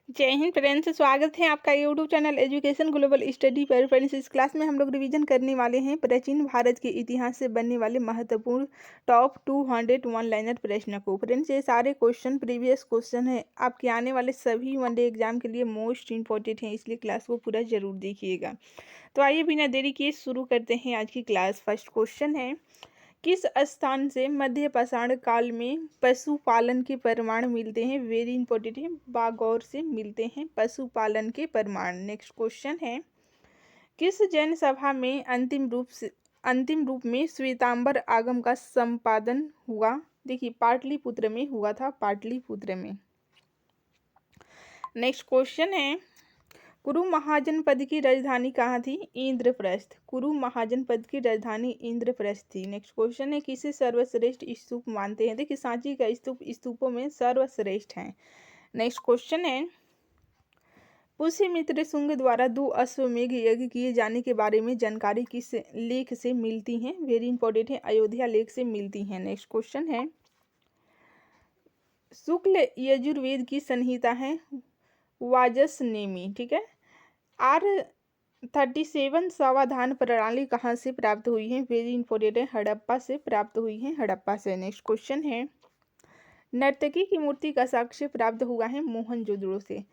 जय हिंद फ्रेंड्स, स्वागत है आपका YouTube channel education global study पर। फ्रेंड्स, इस क्लास में हम लोग रिवीजन करने वाले हैं प्राचीन भारत के इतिहास से बनने वाले महत्वपूर्ण टॉप 200 वन लाइनर प्रश्न को। फ्रेंड्स, ये सारे क्वेश्चन प्रीवियस क्वेश्चन है, आपके आने वाले सभी वनडे एग्जाम के लिए मोस्ट इंपॉर्टेंट है, इसलिए क्लास को पूरा जरूर देखिएगा। तो आइए बिना देरी किए शुरू करते हैं आज की क्लास। फर्स्ट क्वेश्चन है, किस स्थान से मध्य पाषाण काल में पशुपालन के प्रमाण मिलते हैं? वेरी इंपॉर्टेंट है, बागौर से मिलते हैं पशुपालन के प्रमाण। नेक्स्ट क्वेश्चन है, किस जैन सभा में अंतिम रूप में श्वेतांबर आगम का संपादन हुआ? देखिए, पाटलिपुत्र में हुआ था, पाटलिपुत्र में। नेक्स्ट क्वेश्चन है, कुरु महाजनपद की राजधानी कहाँ थी? इंद्रप्रस्थ। कुरु महाजनपद की राजधानी इंद्रप्रस्थ थी। नेक्स्ट क्वेश्चन है, किसे सर्वश्रेष्ठ स्तूप मानते हैं? देखिए, सांची का स्तूप स्तूपों में सर्वश्रेष्ठ है। नेक्स्ट क्वेश्चन है, पुष्यमित्र शुंग द्वारा 2 अश्वमेध यज्ञ किए जाने के बारे में जानकारी किस लेख से मिलती है? वेरी इंपॉर्टेंट है, अयोध्या लेख से मिलती है। नेक्स्ट क्वेश्चन है, शुक्ल यजुर्वेद की संहिता है वाजसनेमी। ठीक है। R37 समाधान प्रणाली कहाँ से प्राप्त हुई है? वेरी इंपॉर्टेंट है, हड़प्पा से प्राप्त हुई है, हड़प्पा से। नेक्स्ट क्वेश्चन है, नर्तकी की मूर्ति का साक्ष्य प्राप्त हुआ है मोहनजोदड़ो से।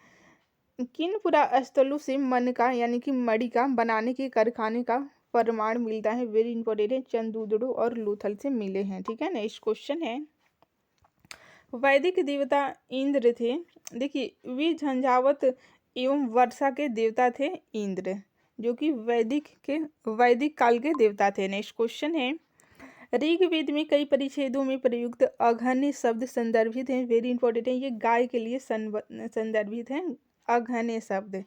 किन पुरास्थलों से मनका यानी कि मणिका बनाने के कारखाने का प्रमाण मिलता है? वेरी इंपॉर्टेंट है, चंदूदड़ो और लोथल से मिले हैं। ठीक है। नेक्स्ट क्वेश्चन है, वैदिक देवता इंद्र थे। देखिए, वे झंझावत एवं वर्षा के देवता थे इंद्र, जो कि वैदिक काल के देवता थे। नेक्स्ट क्वेश्चन है, ऋग्वेद में कई परिच्छेदों में प्रयुक्त अघन्य शब्द संदर्भित हैं। वेरी इंपॉर्टेंट है, ये गाय के लिए संदर्भित हैं अघन्य शब्द।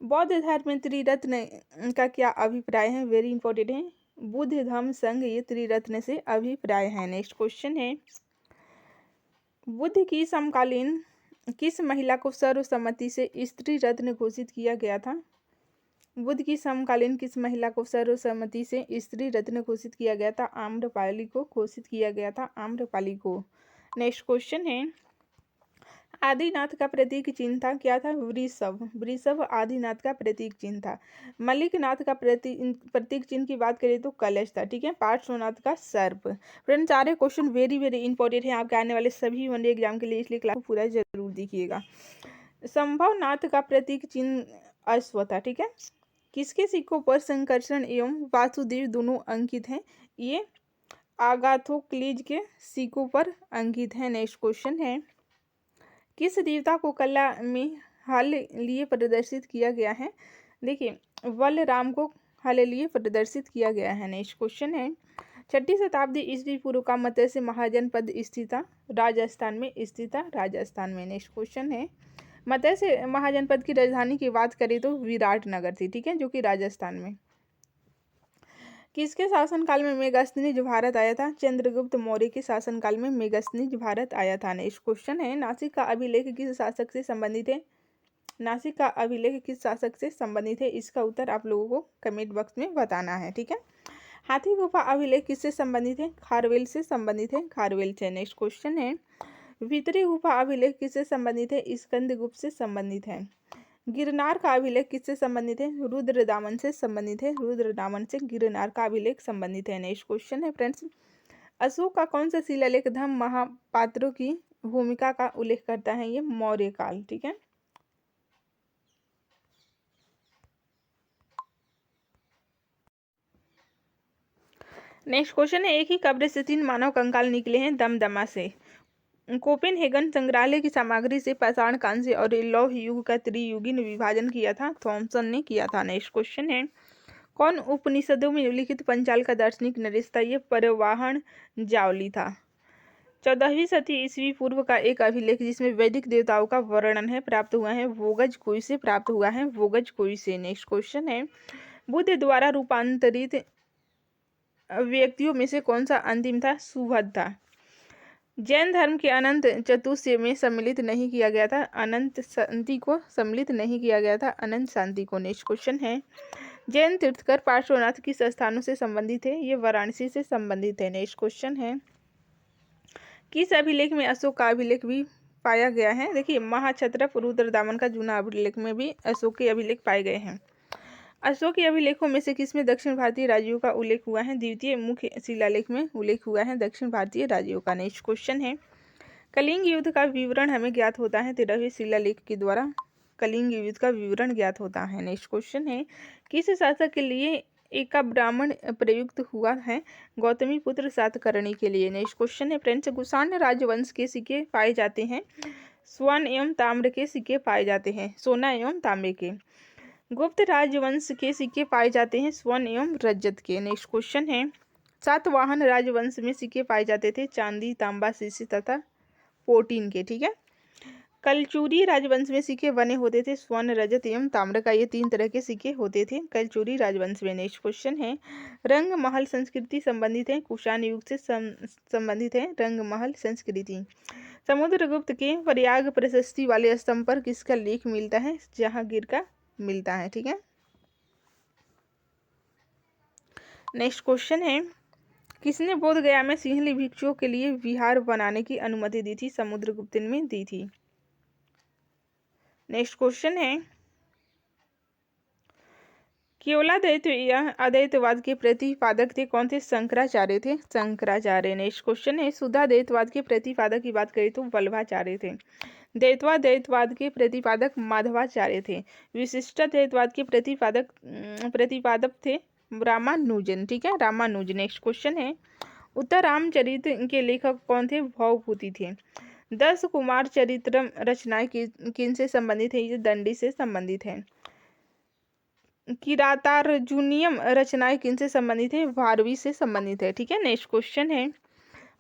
बौद्ध धर्म में त्रिरत्न का क्या अभिप्राय है? वेरी इंपॉर्टेंट है, बुद्ध धम्म संघ, ये त्रिरत्न से अभिप्राय है। नेक्स्ट क्वेश्चन है, बुद्ध की समकालीन किस महिला को सर्वसम्मति से स्त्री रत्न घोषित किया गया था? बुद्ध की समकालीन किस महिला को सर्वसम्मति से स्त्री रत्न घोषित किया गया था? आम्रपाली को घोषित किया गया था, आम्रपाली को। नेक्स्ट क्वेश्चन है, आदिनाथ का प्रतीक चिन्ह था, क्या था? वृषभ। वृषभ आदिनाथ का प्रतीक चिन्ह था। मलिकनाथ का प्रतीक चिन्ह की बात करें तो कलश था। ठीक है। पार्श्वनाथ का सर्प। फ्रेंड्स, सारे क्वेश्चन वेरी वेरी इंपॉर्टेंट है आपके आने वाले सभी वनडे एग्जाम के लिए, इसलिए क्लास को पूरा जरूर देखिएगा। संभवनाथ का प्रतीक चिन्ह अश्व था। ठीक है। किसके सिक्कों पर संकर्षण एवं वासुदेव दोनों अंकित हैं? ये आगाथोक्लीज के सिक्कों पर अंकित है। नेक्स्ट क्वेश्चन है, किस देवता को कला में हल लिए प्रदर्शित किया गया है? देखिए, बलराम को हल लिए प्रदर्शित किया गया है। नेक्स्ट क्वेश्चन है, 6ठी शताब्दी ईस्वी पूर्व का मत्स्य महाजनपद स्थित था राजस्थान में, स्थित था राजस्थान में। नेक्स्ट क्वेश्चन है, मत्स्य महाजनपद की राजधानी की बात करें तो विराटनगर थी। ठीक है, जो कि राजस्थान में। किसके शासनकाल में मेगास्थनीज भारत आया था? चंद्रगुप्त मौर्य के शासनकाल में मेगास्थनीज भारत आया था। नेक्स्ट क्वेश्चन है, नासिक का अभिलेख किस शासक से संबंधित है? नासिक का अभिलेख किस शासक से संबंधित है? इसका उत्तर आप लोगों को कमेंट बॉक्स में बताना है। ठीक है। हाथी गुफा अभिलेख किससे संबंधित है? खारवेल से संबंधित है, खारवेल से। नेक्स्ट क्वेश्चन है, भीतरी गुफा अभिलेख किससे संबंधित है? स्कंदगुप्त से संबंधित है। गिरनार का अभिलेख किससे संबंधित है? रुद्रदामन से संबंधित है, रुद्रदामन से गिरनार का अभिलेख संबंधित है। नेक्स्ट क्वेश्चन है फ्रेंड्स, अशोक का कौन सा शिलालेख धम्म महापात्रों की भूमिका का उल्लेख करता है? ये मौर्य काल। ठीक है। नेक्स्ट क्वेश्चन है, एक ही कब्र से 3 मानव कंकाल निकले हैं दमदमा से। कोपेनहेगन संग्रहालय की सामग्री से पाषाण, कांस्य और लौह युग का त्रियुगीन विभाजन किया था, थॉमसन ने किया था। नेक्स्ट क्वेश्चन है, कौन उपनिषदों में उल्लिखित पंचाल का दार्शनिक नरेश था? ये परवाहन जावली था। 14वीं शती ईस्वी पूर्व का एक अभिलेख जिसमें वैदिक देवताओं का वर्णन है प्राप्त हुआ है, वोगज कुई से प्राप्त हुआ है, वोगज कुई से। नेक्स्ट क्वेश्चन है, बुद्ध द्वारा रूपांतरित व्यक्तियों में से कौन सा अंतिम था? सुभद था। जैन धर्म के अनंत चतुष्टय में सम्मिलित नहीं किया गया था, अनंत शांति को सम्मिलित नहीं किया गया था, अनंत शांति को। नेक्स्ट क्वेश्चन है, जैन तीर्थकर पार्श्वनाथ किस स्थानों से संबंधित है? ये वाराणसी से संबंधित है। नेक्स्ट क्वेश्चन है, किस अभिलेख में अशोक का अभिलेख भी पाया गया है? देखिए, महाक्षत्रप रुद्रदामन का जूना अभिलेख में भी अशोकीय अभिलेख पाए गए हैं। अशोकीय अभिलेखों में से किसमें दक्षिण भारतीय राज्यों का उल्लेख हुआ है? द्वितीय मुख्य शिलालेख में उल्लेख हुआ है दक्षिण भारतीय राज्यों का। नेक्स्ट क्वेश्चन है, कलिंग युद्ध का विवरण हमें ज्ञात होता है 13वें शिलालेख के द्वारा। कलिंग युद्ध का विवरण ज्ञात होता है। नेक्स्ट क्वेश्चन है, किस शासक के लिए एका ब्राह्मण प्रयुक्त हुआ है? गौतमी पुत्र सातकर्णी के लिए। नेक्स्ट क्वेश्चन है, फ्रेंच कुषाण राजवंश के सिक्के पाए जाते हैं? स्वर्ण एवं ताम्र के सिक्के पाए जाते हैं, सोना एवं तांबे के। गुप्त राजवंश के सिक्के पाए जाते हैं स्वर्ण एवं रजत के। नेक्स्ट क्वेश्चन है, सातवाहन राजवंश में सिक्के पाए जाते थे चांदी, तांबा, सीसी तथा पोटीन के। ठीक है। कलचुरी राजवंश में सिक्के बने होते थे स्वर्ण, रजत एवं ताम्र का। ये 3 तरह के सिक्के होते थे कलचुरी राजवंश में। नेक्स्ट क्वेश्चन है, रंग महल संस्कृति संबंधित है? कुषाण युग से संबंधित है रंग महल संस्कृति। समुद्रगुप्त के प्रयाग प्रशस्ति वाले स्तंभ पर किसका लेख मिलता है? जहांगीर का मिलता है। ठीक है। नेक्स्ट क्वेश्चन है, किसने बोध गया में सिंहली भिक्षुओं के लिए विहार बनाने की अनुमति दी थी? समुद्रगुप्त ने दी थी। नेक्स्ट क्वेश्चन है, केवलाद्वैत या अद्वैतवाद के प्रतिपादक थे? कौन थे? शंकराचार्य थे। शंकराचार्य। नेक्स्ट क्वेश्चन है, शुद्धाद्वैतवाद के प्रतिपादक की बात करें तो वल्लभाचार्य थे। द्वैतवाद के प्रतिपादक माधवाचार्य थे। विशिष्टाद्वैतवाद के प्रतिपादक थे रामानुजन। ठीक है, रामानुजन। नेक्स्ट क्वेश्चन है, उत्तर रामचरित के लेखक कौन थे? भवभूति थे। 10 कुमार चरित्रम रचनाएं किन से संबंधित है? ये दंडी से संबंधित है। किरातार्जुनीयम रचनाएं किन से संबंधित है? भारवी से संबंधित है। ठीक है। नेक्स्ट क्वेश्चन है,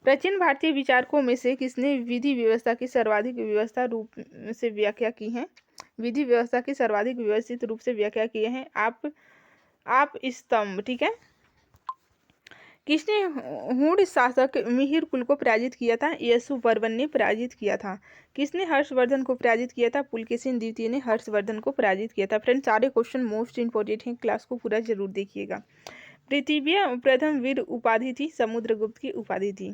प्राचीन भारतीय विचारकों में से किसने विधि व्यवस्था की सर्वाधिक व्यवस्था रूप से व्याख्या की है? विधि व्यवस्था की सर्वाधिक व्यवस्थित रूप से व्याख्या किए हैं आप स्तंभ। ठीक है। किसने हुण शासक मिहिर कुल को पराजित किया था? यशुवर्मन ने पराजित किया था। किसने हर्षवर्धन को पराजित किया था? पुलकेशिन द्वितीय ने हर्षवर्धन को पराजित किया था। फ्रेंड्स, सारे क्वेश्चन मोस्ट इंपोर्टेंट हैं, क्लास को पूरा जरूर देखिएगा। पृथ्वी प्रथम वीर उपाधि थी? समुद्रगुप्त की उपाधि थी।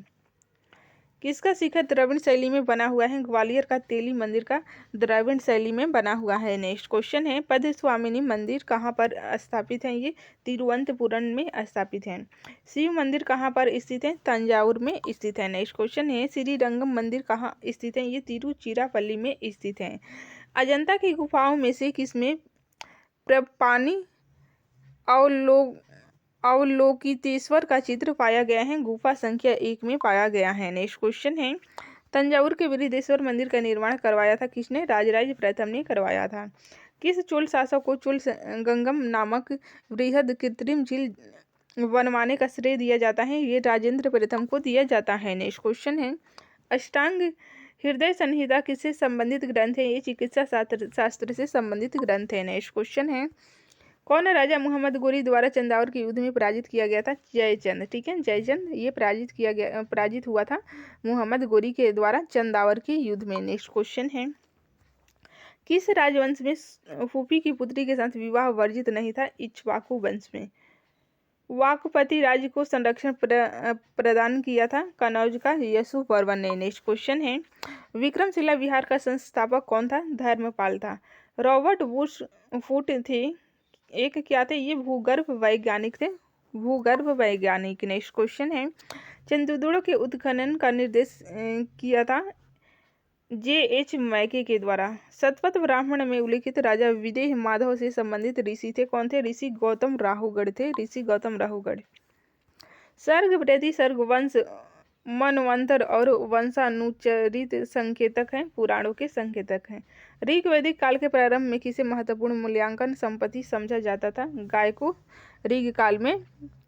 किसका शिखर द्रविड़ शैली में बना हुआ है? ग्वालियर का तेली मंदिर का द्रविड़ शैली में बना हुआ है। नेक्स्ट क्वेश्चन है, पद्मस्वामिनी मंदिर कहाँ पर स्थापित है? ये तिरुवनंतपुरम में स्थापित है। शिव मंदिर कहाँ पर स्थित है? तंजावुर में स्थित है। नेक्स्ट क्वेश्चन है, श्रीरंगम मंदिर कहाँ स्थित है? ये तिरुचिरापल्ली में स्थित है। अजंता की गुफाओं में से किसमें पानी अवलोकितेश्वर का चित्र पाया गया है? गुफा संख्या 1 में पाया गया है। नेक्स्ट क्वेश्चन है, तंजावुर के बृहदेश्वर मंदिर का निर्माण करवाया था किसने? राजराज प्रथम ने करवाया था। किस चोल शासक को चोल गंगम नामक वृहद कृत्रिम झील बनवाने का श्रेय दिया जाता है? ये राजेंद्र प्रथम को दिया जाता है। नेक्स्ट क्वेश्चन है, अष्टांग हृदय संहिता किससे संबंधित ग्रंथ है? ये चिकित्सा शास्त्र से संबंधित ग्रंथ है। नेक्स्ट क्वेश्चन है, कौन राजा मोहम्मद गोरी द्वारा चंदावर के युद्ध में पराजित किया गया था? जयचंद। ठीक है, जयचंद ये पराजित हुआ था मोहम्मद गोरी के द्वारा चंदावर के युद्ध में। नेक्स्ट क्वेश्चन है, किस राजवंश में फूफी की पुत्री के साथ विवाह वर्जित नहीं था? इक्ष्वाकु वंश में। वाकपति राज्य को संरक्षण प्रदान किया था कनौज का यशुवर्मन ने। नेक्स्ट क्वेश्चन है, विक्रमशिला विहार का संस्थापक कौन था? धर्मपाल था। रॉबर्ट वुडफुट थे, एक क्या थे? ये भूगर्भ वैज्ञानिक थे, भूगर्भ वैज्ञानिक। नेक्स्ट क्वेश्चन है, चंद्रद्रोण के उत्खनन का निर्देश किया था J.H. मैके के द्वारा। शतपथ ब्राह्मण में उल्लिखित राजा विदेह माधव से संबंधित ऋषि थे? कौन थे? ऋषि गौतम राहुगढ़ थे, ऋषि गौतम राहुगढ़। सर्ग प्रति सर्ग वंश मनवंतर और वंशानुचरित संकेतक हैं, पुराणों के संकेतक हैं। ऋग वैदिक काल के प्रारंभ में किसे महत्वपूर्ण मूल्यांकन संपत्ति समझा जाता था? गाय को ऋग काल में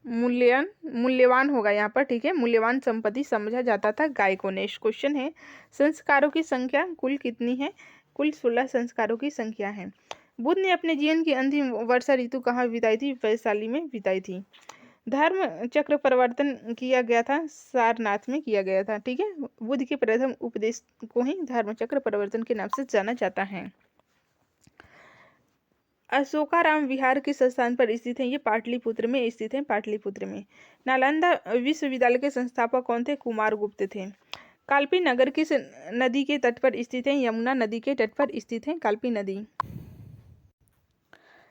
मूल्यवान होगा यहाँ पर। ठीक है, मूल्यवान संपत्ति समझा जाता था गाय को। नेक्स्ट क्वेश्चन है, संस्कारों की संख्या कुल कितनी है? कुल 16 संस्कारों की संख्या है। बुद्ध ने अपने जीवन की अंतिम वर्षा ऋतु कहाँ बिताई थी? वैशाली में बिताई थी। धर्म चक्र परिवर्तन किया गया था? सारनाथ में किया गया था। ठीक है, बुद्ध के प्रथम उपदेश को ही धर्म चक्र परिवर्तन के नाम से जाना जाता है। अशोकाराम विहार किस स्थान पर स्थित है? ये पाटलिपुत्र में स्थित है, पाटलिपुत्र में। नालंदा विश्वविद्यालय के संस्थापक कौन थे? कुमारगुप्त थे। काल्पी नगर किस नदी के तट पर स्थित है? यमुना नदी के तट पर स्थित है काल्पी नदी।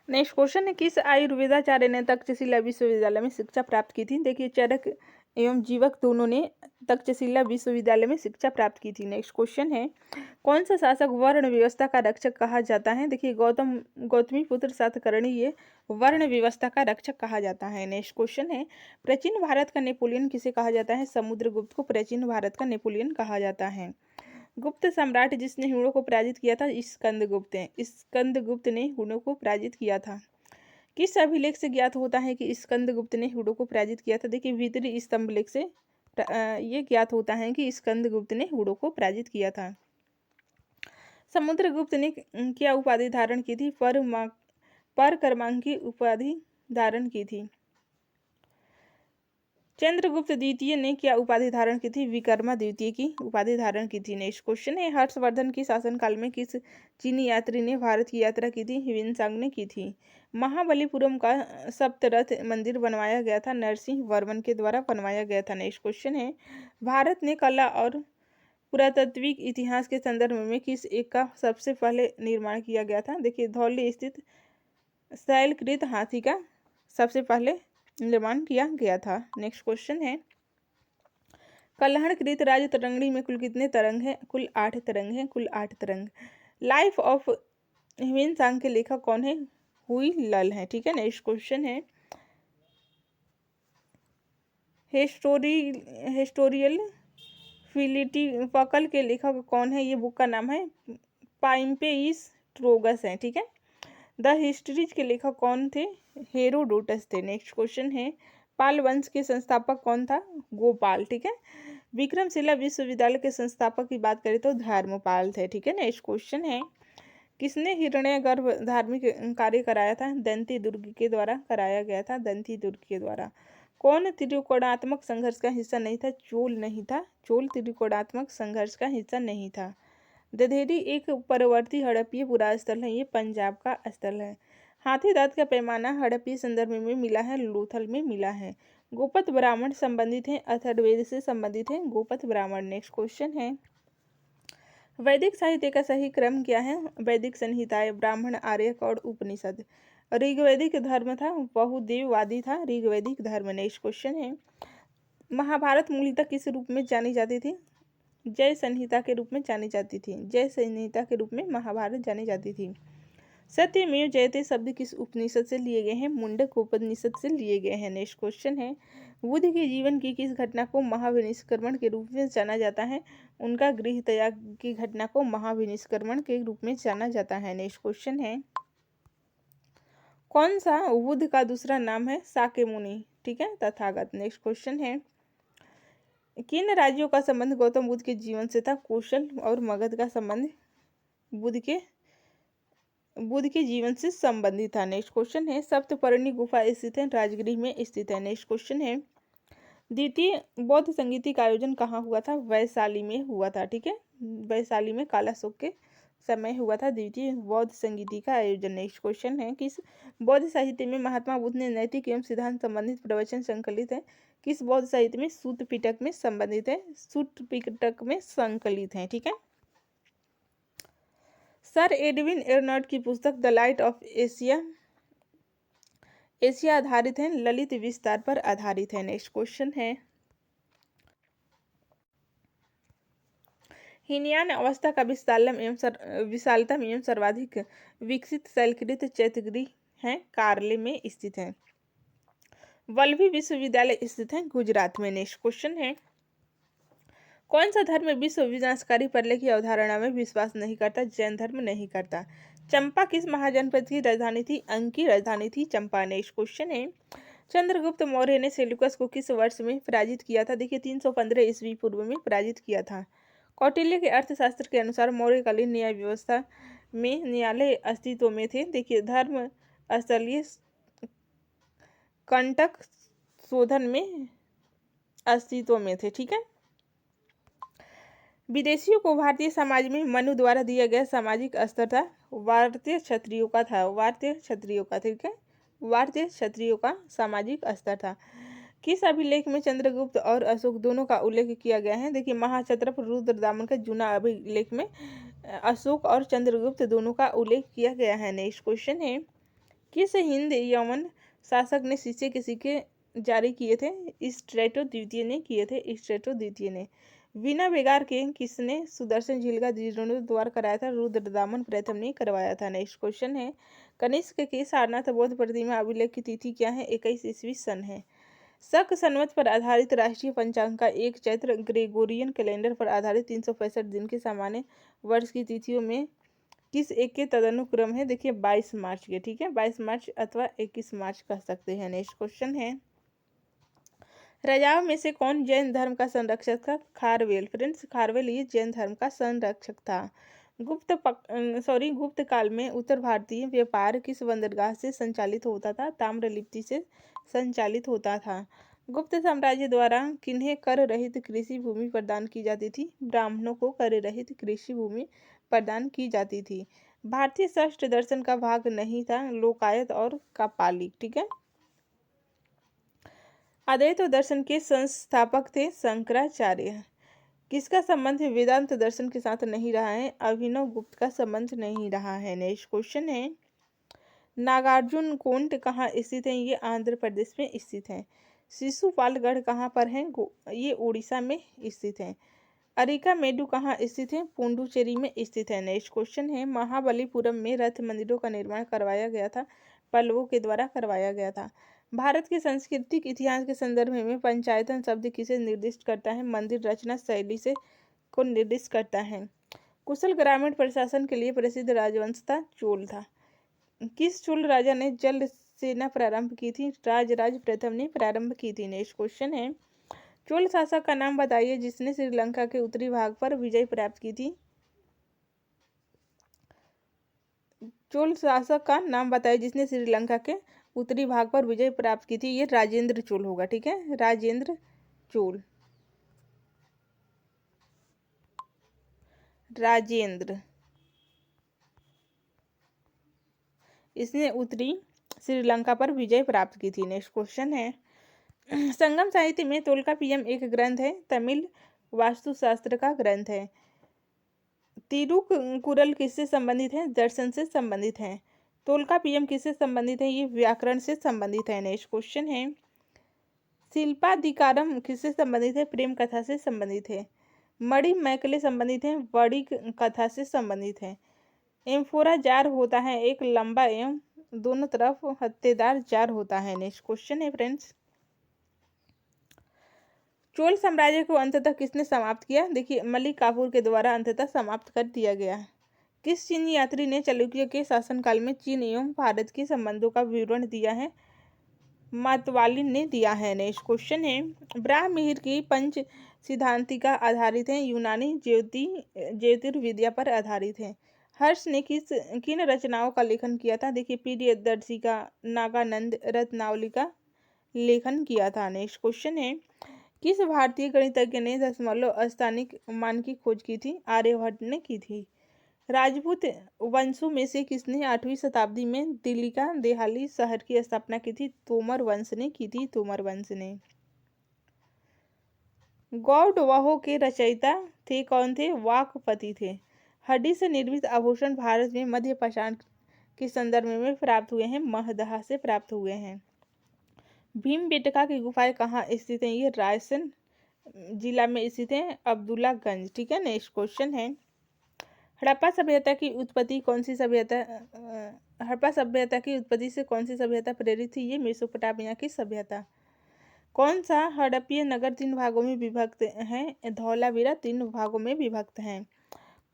नेक्स्ट क्वेश्चन है, किस आयुर्वेदाचार्य ने तक्षशिला विश्वविद्यालय में शिक्षा प्राप्त की थी? देखिए चरक एवं जीवक दोनों ने तक्षशिला विश्वविद्यालय में शिक्षा प्राप्त की थी। नेक्स्ट क्वेश्चन है, कौन सा शासक वर्ण व्यवस्था का रक्षक कहा जाता है? देखिए गौतमी पुत्र सातकर्णी ये वर्ण व्यवस्था का रक्षक कहा जाता है। नेक्स्ट क्वेश्चन है, प्राचीन भारत का नेपोलियन किसे कहा जाता है? समुद्रगुप्त को प्राचीन भारत का नेपोलियन कहा जाता है। गुप्त सम्राट जिसने हुणों को पराजित किया था स्कंदगुप्त है। स्कंदगुप्त ने हुणों को पराजित किया था। किस अभिलेख से ज्ञात होता है कि स्कंदगुप्त ने हुणों को पराजित किया था? देखिए भीतरी स्तंभ लेख से ये ज्ञात होता है कि स्कंदगुप्त ने हुणों को पराजित किया था। समुद्रगुप्त ने क्या उपाधि धारण की थी? परकर्मांक की उपाधि धारण की थी। चंद्रगुप्त द्वितीय ने क्या उपाधि धारण की थी? विक्रमा द्वितीय की उपाधि धारण की थी। नेक्स्ट क्वेश्चन है, हर्षवर्धन की शासनकाल में किस चीनी यात्री ने भारत की यात्रा की थी? ह्वेनसांग ने की थी। महाबलीपुरम का सप्तरथ मंदिर बनवाया गया था नरसिंह वर्मन के द्वारा बनवाया गया था। नेक्स्ट क्वेश्चन है, भारत ने कला और पुरातात्विक इतिहास के संदर्भ में किस एक का सबसे पहले निर्माण किया गया था? देखिए धौली स्थित शैलकृत हाथी का सबसे पहले निर्माण किया गया था। नेक्स्ट क्वेश्चन है, कल्हण-कृत राज तरंगिणी में कुल कितने तरंग हैं? कुल 8 तरंग हैं, कुल 8 तरंग। लाइफ ऑफ ह्वेनसांग के लेखक कौन है? हुई लल है। ठीक है। नेक्स्ट क्वेश्चन है, हिस्टोरियल फिलिटिपकल के लेखक कौन है? ये बुक का नाम है पाइम्पेइस ट्रोगस है। ठीक है। द हिस्ट्रीज के लेखक कौन थे? हेरोडोटस थे। नेक्स्ट क्वेश्चन है, पाल वंश के संस्थापक कौन था? गोपाल। ठीक है। विक्रमशिला विश्वविद्यालय के संस्थापक की बात करें तो धर्मपाल थे। ठीक है। नेक्स्ट क्वेश्चन है, किसने हिरण्यगर्भ धार्मिक कार्य कराया था? दंती दुर्ग के द्वारा कराया गया था, दंती दुर्ग के द्वारा। कौन त्रिकोणात्मक संघर्ष का हिस्सा नहीं था? चोल नहीं था, चोल त्रिकोणात्मक संघर्ष का हिस्सा नहीं था। दधेरी एक परवर्ती हड़प्पीय पुरास्थल है, ये पंजाब का स्थल है। हाथी दांत का पैमाना हड़प्पीय संदर्भ में मिला है, लोथल में मिला है। गोपथ ब्राह्मण संबंधित हैं अथर्ववेद से संबंधित हैं गोपथ ब्राह्मण। नेक्स्ट क्वेश्चन है, वैदिक साहित्य का सही क्रम क्या है? वैदिक संहिताएं, ब्राह्मण, आर्यक और उपनिषद। ऋग्वैदिक धर्म था बहुदेववादी था ऋग्वैदिक धर्म। नेक्स्ट क्वेश्चन है, महाभारत मूलतः किस रूप में जानी जाती थी? जय संहिता के रूप में जानी जाती थी, जय संहिता के रूप में महाभारत जानी जाती थी। सत्यमेव जयते शब्द किस उपनिषद से लिए गए हैं? मुंडक उपनिषद से लिए गए हैं। नेक्स्ट क्वेश्चन है, बुद्ध के जीवन की किस घटना को महाविनिष्क्रमण के रूप में जाना जाता है? उनका गृह त्याग की घटना को महाविनिष्क्रमण के रूप में जाना जाता है। नेक्स्ट क्वेश्चन है, कौन सा बुद्ध का दूसरा नाम है? शाक्यमुनि। ठीक है, तथागत। नेक्स्ट क्वेश्चन है, किन राज्यों का संबंध गौतम बुद्ध के जीवन से था? कौशल और मगध का संबंध बुद्ध के जीवन से संबंधित था। नेक्स्ट क्वेश्चन है, सप्तपर्णी गुफा स्थित है राजगृह में स्थित है। नेक्स्ट क्वेश्चन है, द्वितीय बौद्ध संगीति का आयोजन कहाँ हुआ था? वैशाली में हुआ था। ठीक है, वैशाली में कालाशोक के समय हुआ था द्वितीय बौद्ध संगीति का आयोजन। नेक्स्ट क्वेश्चन है, किस बौद्ध साहित्य में महात्मा बुद्ध ने नैतिक एवं सिद्धांत संबंधित प्रवचन संकलित है? किस बौद्ध साहित्य में? सूत पिटक में संबंधित है, सूत पिटक में संकलित है। ठीक है। सर एडविन एर्नस्ट की पुस्तक द लाइट ऑफ एशिया आधारित है, ललित विस्तार पर आधारित है। नेक्स्ट क्वेश्चन है, हीनयान अवस्था का विशालतम एवं सर्वाधिक विकसित शैलकृत चैत्यगृह है, कार्ले में स्थित है। वल्लभी विश्वविद्यालय स्थित है गुजरात में। नेक्स्ट क्वेश्चन है, कौन सा धर्म विश्व विनाशकारी प्रलय की अवधारणा में विश्वास नहीं करता? जैन धर्म नहीं करता। चंपा किस महाजनपद की राजधानी थी? अंग की राजधानी थी चंपा। नेक्स्ट क्वेश्चन है, चंद्रगुप्त मौर्य ने सेल्यूकस को किस वर्ष में पराजित किया था? देखिए 315 ईस्वी पूर्व में पराजित किया था। कौटिल्य के अर्थशास्त्र के अनुसार मौर्यकालीन न्याय व्यवस्था में न्यायालय अस्तित्व में थे। देखिए धर्म स्थलीय कंटक शोधन में अस्तित्व में थे। ठीक है। विदेशियों को भारतीय समाज में मनु द्वारा दिया गया सामाजिक स्तर था भारतीय क्षत्रियों का था, भारतीय क्षत्रियों का। ठीक है, भारतीय क्षत्रियों का सामाजिक स्तर था। किस अभिलेख में चंद्रगुप्त और अशोक दोनों का उल्लेख किया गया है? देखिए महाक्षत्रप रुद्रदामन का जूना अभिलेख में अशोक और चंद्रगुप्त दोनों का उल्लेख किया गया है। नेक्स्ट क्वेश्चन है, किस हिंद यमन शासक ने शीशे के सिक्के जारी किए थे? स्ट्रेटो द्वितीय ने किए थे, स्ट्रेटो द्वितीय ने। बिना बेगार के किसने सुदर्शन झील का जीर्णोद्धार कराया था? रुद्रदामन प्रथम ने करवाया था। नेक्स्ट क्वेश्चन है, कनिष्क के सारनाथ बौद्ध प्रतिमा अभिलेख की तिथि क्या है? 21 ईस्वी सन है। शक संवत पर आधारित राष्ट्रीय पंचांग का एक चैत्र ग्रेगोरियन कैलेंडर पर आधारित 365 दिन के सामान्य वर्ष की तिथियों में किस एक के तदनुक्रम है? देखिए 22 मार्च के, ठीक है, 22 मार्च अथवा 21 मार्च कह सकते हैं। नेक्स्ट क्वेश्चन है, राजाओं में से कौन जैन धर्म का संरक्षक था? खारवेल। फ्रेंड्स खारवेल ये जैन धर्म का संरक्षक था। गुप्त काल में उत्तर भारतीय व्यापार किस बंदरगाह से संचालित होता था? ताम्रलिप्ति से संचालित होता था। गुप्त साम्राज्य द्वारा किन्हें कर रहित कृषि भूमि प्रदान की जाती थी? ब्राह्मणों को कर रहित कृषि भूमि प्रदान की जाती थी। भारतीय षष्ठ दर्शन का भाग नहीं था लोकायत और कापालिक, ठीक है। अद्वैत दर्शन के संस्थापक थे शंकराचार्य। किसका संबंध वेदांत दर्शन के साथ नहीं रहा है? अभिनव गुप्त का संबंध नहीं रहा है। नेक्स्ट क्वेश्चन है, नागार्जुन कोंड कहाँ स्थित है? ये आंध्र प्रदेश में स्थित है। शिशुपालगढ़ कहाँ पर है? ये उड़ीसा में स्थित है। अरिका मेडु कहाँ स्थित है? पुडुचेरी में स्थित है। नेक्स्ट क्वेश्चन है, महाबलीपुरम में रथ मंदिरों का निर्माण करवाया गया था? पल्लवों के द्वारा करवाया गया था। भारत के सांस्कृतिक इतिहास के संदर्भ में पंचायतन शब्द किसे निर्दिष्ट करता है? मंदिर रचना शैली से को निर्दिष्ट करता है। कुशल ग्रामीण प्रशासन के लिए प्रसिद्ध राजवंश था चोल था। किस चोल राजा ने जल सेना प्रारंभ की थी? राजराज प्रथम ने प्रारंभ की थी। नेक्स्ट क्वेश्चन है, चोल शासक का नाम बताइए जिसने श्रीलंका के उत्तरी भाग पर विजय प्राप्त की थी? चोल शासक का नाम बताइए जिसने श्रीलंका के उत्तरी भाग पर विजय प्राप्त की थी? ये राजेंद्र चोल होगा, ठीक है, राजेंद्र चोल। राजेंद्र, इसने उत्तरी श्रीलंका पर विजय प्राप्त की थी। नेक्स्ट क्वेश्चन है, संगम साहित्य में तोल्कापियम एक ग्रंथ है, तमिल वास्तुशास्त्र का ग्रंथ है। तिरुकुरल किससे संबंधित है? दर्शन से संबंधित है। तोल्कापियम किससे संबंधित है? ये व्याकरण से संबंधित है। नेक्स्ट क्वेश्चन है, शिल्पाधिकारम किससे संबंधित है? प्रेम कथा से संबंधित है। मणि मैकले संबंधित है? बड़ी कथा से संबंधित है। एम्फोरा जार होता है एक लंबा एवं दोनों तरफ हत्तेदार जार होता है। नेक्स्ट क्वेश्चन है फ्रेंड्स, चोल साम्राज्य को अंततः किसने समाप्त किया? देखिए मलिक काफूर के द्वारा अंततः समाप्त कर दिया गया। किस चीनी यात्री ने चालुक्य के शासनकाल में चीन एवं भारत के संबंधों का विवरण दिया है? मतवालिन ने दिया है। नेक्स्ट क्वेश्चन है, ब्राह्ममिहिर की पंच सिद्धांतिका आधारित है यूनानी ज्योतिर्विद्या पर आधारित है। हर्ष ने किन रचनाओं का लेखन किया था? देखिए प्रियदर्शिका, नागानंद रत्नावली का लेखन किया था। नेक्स्ट क्वेश्चन है, किस भारतीय गणितज्ञ ने दशमलव स्थानिक मान की खोज की थी? आर्यभट्ट ने की थी। राजपूत वंशों में से किसने 8वीं शताब्दी में दिल्ली का देहाली शहर की स्थापना की थी? तोमर वंश ने की थी, तोमर वंश ने। गौड़वाहों के रचयिता थे कौन थे? वाकपति थे। हड्डी से निर्मित आभूषण भारत में मध्य पाषाण के संदर्भ में प्राप्त हुए हैं? महदहा से प्राप्त हुए हैं। भीमबेटका की गुफाएं कहाँ स्थित हैं? ये रायसेन जिला में स्थित है, अब्दुल्लागंज, ठीक है। नेक्स्ट क्वेश्चन है, हड़प्पा सभ्यता की उत्पत्ति कौन सी सभ्यता हड़प्पा सभ्यता की उत्पत्ति से कौन सी सभ्यता प्रेरित थी? ये मेसोपोटामिया की सभ्यता। कौन सा हड़प्पीय नगर 3 भागों में विभक्त है? धौलावीरा 3 भागों में विभक्त हैं।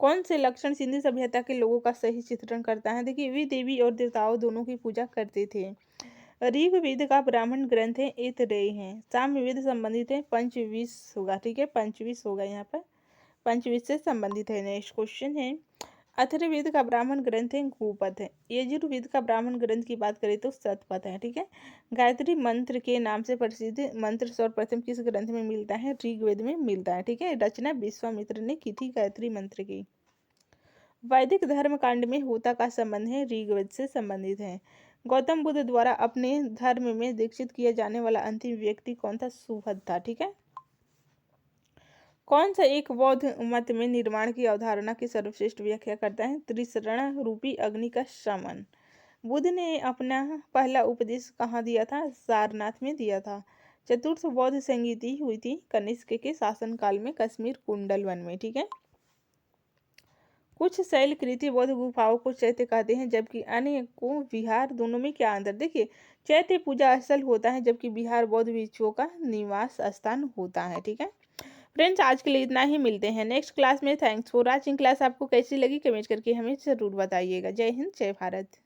कौन से लक्षण सिंधु सभ्यता के लोगों का सही चित्रण करता है? देखिए वे देवी और देवताओं दोनों की पूजा करते थे। ऋग्वेद का ब्राह्मण ग्रंथ है, ऐतरेय है। सामवेद संबंधित है, पंचविश होगा, ठीक है, पंचविश होगा, यहाँ पर पंचविश से संबंधित है। नेक्स्ट क्वेश्चन है, अथर्ववेद का ब्राह्मण ग्रंथ है गोपद है। यजुर्वेद का ब्राह्मण ग्रंथ की बात करें तो शतपथ है, ठीक है। गायत्री मंत्र के नाम से प्रसिद्ध मंत्र सर्वप्रथम किस ग्रंथ में मिलता है? ऋग्वेद में मिलता है, ठीक है। रचना विश्वामित्र ने की थी गायत्री मंत्र की। वैदिक धर्म कांड में होता का संबंध है? ऋग्वेद से संबंधित है। गौतम बुद्ध द्वारा अपने धर्म में दीक्षित किया जाने वाला अंतिम व्यक्ति कौन था? सुहद था। ठीक है। कौन सा एक बौद्ध मत में निर्माण की अवधारणा की सर्वश्रेष्ठ व्याख्या करता है? त्रिशरण रूपी अग्नि का शमन। बुद्ध ने अपना पहला उपदेश कहाँ दिया था? सारनाथ में दिया था। चतुर्थ बौद्ध संगीति हुई थी कनिष्क के शासनकाल में कश्मीर कुंडल वन में। ठीक है। कुछ शैलकृति बौद्ध गुफाओं को चैत्य कहते हैं जबकि अन्य को विहार। दोनों में क्या अंतर? देखिए, चैत्य पूजा स्थल होता है जबकि विहार बौद्ध भिक्षुओं का निवास स्थान होता है। ठीक है फ्रेंड्स, आज के लिए इतना ही। मिलते हैं नेक्स्ट क्लास में। Thanks for watching. क्लास आपको कैसी लगी कमेंट करके हमें जरूर बताइएगा। जय हिंद, जय भारत।